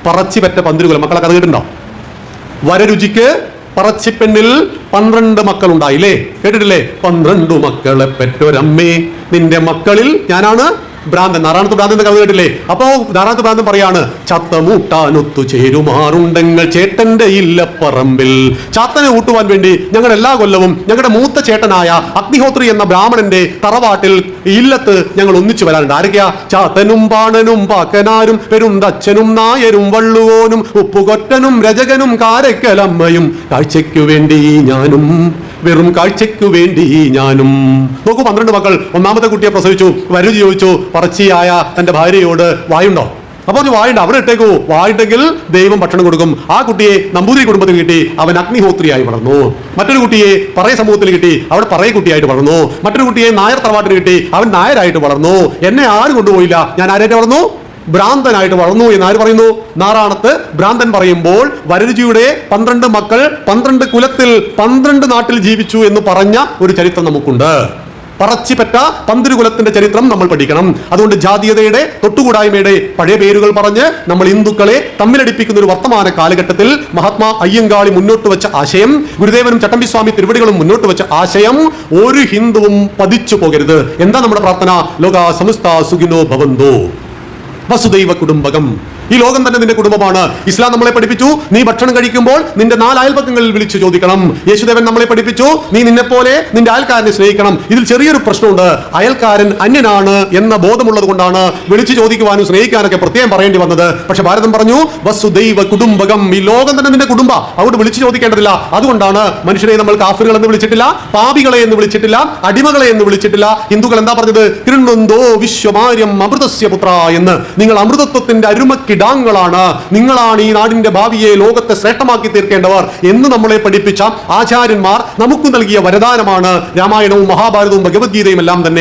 പറച്ചിപെറ്റ പന്തിരുകുലം. മക്കളെ കഥ കേട്ടിട്ടുണ്ടോ? വരരുചിക്ക് പറച്ചിപ്പെണ്ണിൽ 12 മക്കളുണ്ടായില്ലേ? കേട്ടിട്ടില്ലേ? 12 മക്കളെ പെറ്റൊരമ്മേ, നിന്റെ മക്കളിൽ ഞാനാണ് ഭ്രാന്തൻ. നാരായണത്ത് ഭ്രാന്തൻ കഥ കേട്ടില്ലേ? അപ്പോ നാരായണത്ത് ഭ്രാന്തൻ പറയാണ്, ചത്തമൂട്ടാനൊത്തു ചേരുമാറുണ്ടെങ്കിൽ ചേട്ടന്റെ ഇല്ലപ്പറമ്പിൽ. ചാത്തനെ ഊട്ടുവാൻ വേണ്ടി ഞങ്ങൾ എല്ലാ കൊല്ലവും ഞങ്ങളുടെ മൂത്ത ചേട്ടനായ അഗ്നിഹോത്രി എന്ന ബ്രാഹ്മണന്റെ തറവാട്ടിൽ ഇല്ലത്ത് ഞങ്ങൾ ഒന്നിച്ചു വരാറുണ്ട്. ആരൊക്കെയാ? ചാത്തനും പാണനും പാക്കനാരും പെരുന്തച്ഛനും നായരും വള്ളുവോനും ഉപ്പുകൊറ്റനും രജകനും കാരക്കലമ്മയും കാഴ്ചയ്ക്കു വേണ്ടി ഞാനും, വെറും കാഴ്ചയ്ക്കു വേണ്ടി ഞാനും. നോക്കൂ, 12 മക്കൾ. ഒന്നാമത്തെ കുട്ടിയെ പ്രസവിച്ചു. വരരുചി ചോദിച്ചു പറച്ചിയായ തന്റെ ഭാര്യയോട്, വായുണ്ടോ? അപ്പൊ വായുണ്ട്. അവിടെ ഇട്ടേക്കൂ. വായുണ്ടെങ്കിൽ ദൈവം ഭക്ഷണം കൊടുക്കും. ആ കുട്ടിയെ നമ്പൂതിരി കുടുംബത്തിൽ കിട്ടി, അവൻ അഗ്നിഹോത്രിയായി വളർന്നു. മറ്റൊരു കുട്ടിയെ പറയ സമൂഹത്തിൽ കിട്ടി, അവിടെ പറയ കുട്ടിയായിട്ട് വളർന്നു. മറ്റൊരു കുട്ടിയെ നായർ തറവാട്ടിൽ കിട്ടി, അവൻ നായരായിട്ട് വളർന്നു. എന്നെ ആരും കൊണ്ടുപോയില്ല, ഞാൻ ആരായിട്ട് വളർന്നു? ഭ്രാന്തനായിട്ട് വളർന്നു എന്ന് ആര് പറയുന്നു? നാരായണത്ത് ഭ്രാന്തൻ പറയുമ്പോൾ വരരുചിയുടെ 12 മക്കൾ 12 കുലത്തിൽ 12 നാട്ടിൽ ജീവിച്ചു എന്ന് പറഞ്ഞ ഒരു ചരിത്രം നമുക്കുണ്ട്. പറച്ചിപ്പറ്റ പന്തിരുകുലത്തിന്റെ ചരിത്രം നമ്മൾ പഠിക്കണം. അതുകൊണ്ട് ജാതീയതയുടെ തൊട്ടുകൂടായ്മയുടെ പഴയ പേരുകൾ പറഞ്ഞ് നമ്മൾ ഹിന്ദുക്കളെ തമ്മിലടിപ്പിക്കുന്ന ഒരു വർത്തമാന കാലഘട്ടത്തിൽ മഹാത്മാ അയ്യങ്കാളി മുന്നോട്ട് വെച്ച ആശയം, ഗുരുദേവനും ചട്ടമ്പിസ്വാമി തിരുവടികളും മുന്നോട്ട് വെച്ച ആശയം ഒരു ഹിന്ദുവും പതിച്ചു പോകരുത്. എന്താ നമ്മുടെ പ്രാർത്ഥന? ലോകാ സമസ്ത സുഖിനോ ഭവന്തോ വസുദൈവ കുടുംബകം. ഈ ലോകം തന്നെ നിന്റെ കുടുംബമാണ്. ഇസ്ലാം നമ്മളെ പഠിപ്പിച്ചു, നീ ഭക്ഷണം കഴിക്കുമ്പോൾ നിന്റെ 4 അയൽപക്കങ്ങളിൽ വിളിച്ചു ചോദിക്കണം. യേശുദേവൻ നമ്മളെ പഠിപ്പിച്ചു, നീ നിന്നെപ്പോലെ നിന്റെ അയൽക്കാരനെ സ്നേഹിക്കണം. ഇതിൽ ചെറിയൊരു പ്രശ്നമുണ്ട്. അയൽക്കാരൻ അന്യനാണ് എന്ന ബോധമുള്ളത് കൊണ്ടാണ് വിളിച്ചു ചോദിക്കുവാനും സ്നേഹിക്കാനൊക്കെ പ്രത്യേകം പറയേണ്ടി വന്നത്. പക്ഷെ ഭാരതം പറഞ്ഞു വസുദൈവ കുടുംബകം. ഈ ലോകം തന്നെ നിന്റെ കുടുംബ, അവിടെ വിളിച്ചു ചോദിക്കേണ്ടതില്ല. അതുകൊണ്ടാണ് മനുഷ്യരെ നമ്മൾ കാഫിറുകൾ എന്ന് വിളിച്ചിട്ടില്ല, പാപികളെ എന്ന് വിളിച്ചിട്ടില്ല, അടിമകളെ എന്ന് വിളിച്ചിട്ടില്ല. ഹിന്ദുക്കൾ എന്താ പറഞ്ഞത്? കിരുണ്ടോ വിശ്വമാര്യം അമൃതസ്യ പുത്ര എന്ന്. നിങ്ങൾ അമൃതത്വത്തിന്റെ അരുമക്കിടാങ്ങളാണ്, നിങ്ങളാണ് ഈ നാടിന്റെ ഭാവിയെ ലോകത്തെ ശ്രേഷ്ഠമാക്കി തീർക്കേണ്ടവർ എന്ന് നമ്മളെ പഠിപ്പിച്ച ആചാര്യന്മാർ നമുക്ക് നൽകിയ വരദാനമാണ് രാമായണവും മഹാഭാരതവും ഭഗവത്ഗീതയും എല്ലാം തന്നെ.